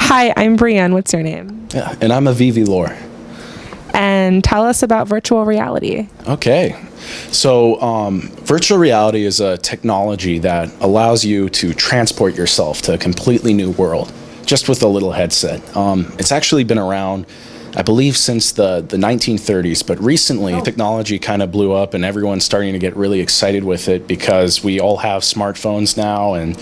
Hi, I'm Brianne. What's your name? Yeah, and I'm Aviv. And tell us about virtual reality. Okay. So virtual reality is a technology that allows you to transport yourself to a completely new world just with a little headset. It's actually been around, I believe, since the 1930s, but recently technology kind of blew up and everyone's starting to get really excited with it because we all have smartphones now and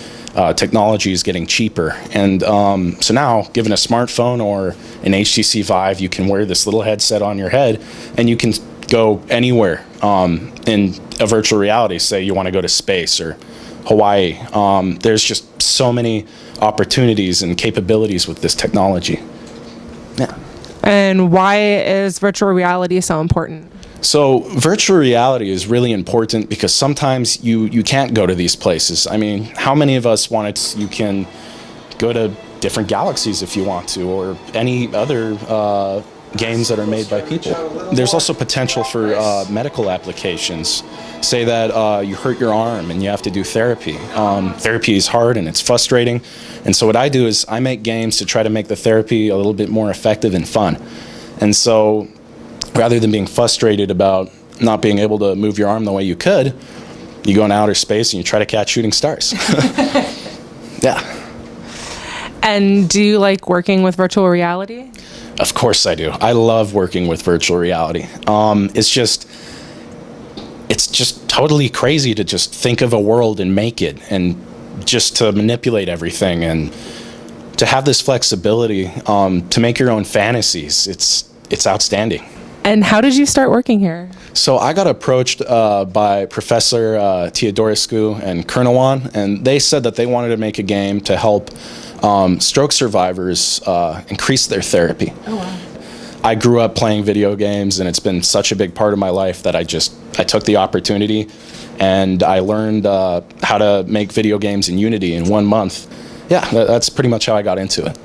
technology is getting cheaper. And so now, given a smartphone or an HTC Vive, you can wear this little headset on your head and you can go anywhere in a virtual reality. Say you want to go to space or Hawaii. There's just so many opportunities and capabilities with this technology. Yeah. And why is virtual reality so important? So virtual reality is really important because sometimes you can't go to these places. I mean, how many of us you can go to different galaxies if you want to, or any other games that are made by people. There's also potential for medical applications. Say that you hurt your arm and you have to do therapy. Therapy is hard and it's frustrating. And so what I do is I make games to try to make the therapy a little bit more effective and fun. And so rather than being frustrated about not being able to move your arm the way you could, you go in outer space and you try to catch shooting stars. Yeah. And do you like working with virtual reality? Of course I do. I love working with virtual reality. It's just totally crazy to just think of a world and make it, and just to manipulate everything and to have this flexibility to make your own fantasies. It's outstanding. And how did you start working here? So I got approached by Professor Teodorescu and Kernawan, and they said that they wanted to make a game to help stroke survivors increase their therapy. Oh, wow. I grew up playing video games, and it's been such a big part of my life that I took the opportunity, and I learned how to make video games in Unity in 1 month. Yeah, that's pretty much how I got into it.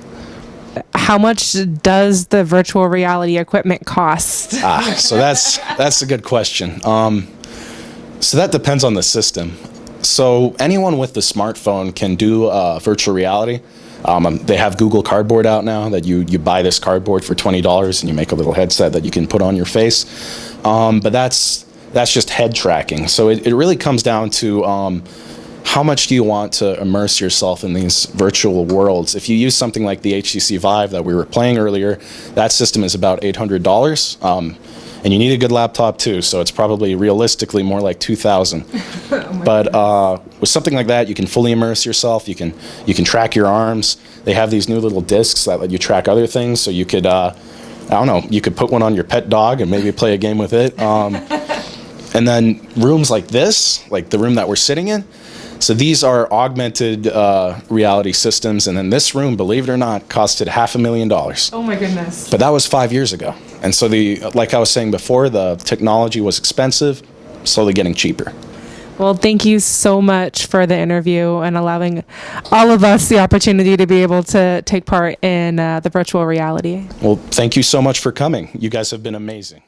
How much does the virtual reality equipment cost? So that's a good question. So that depends on the system. So anyone with the smartphone can do virtual reality. They have Google Cardboard out now that you buy this cardboard for $20 and you make a little headset that you can put on your face. But that's just head tracking. So it really comes down to how much do you want to immerse yourself in these virtual worlds. If you use something like the HTC Vive that we were playing earlier, that system is about $800. And you need a good laptop too, so it's probably realistically more like $2,000. But with something like that, you can fully immerse yourself. You can track your arms. They have these new little discs that let you track other things. So you could, I don't know, you could put one on your pet dog and maybe play a game with it. And then rooms like this, like the room that we're sitting in. So these are augmented reality systems, and then this room, believe it or not, costed $500,000. Oh my goodness. But that was 5 years ago. And so like I was saying before, the technology was expensive, slowly getting cheaper. Well, thank you so much for the interview and allowing all of us the opportunity to be able to take part in the virtual reality. Well, thank you so much for coming. You guys have been amazing.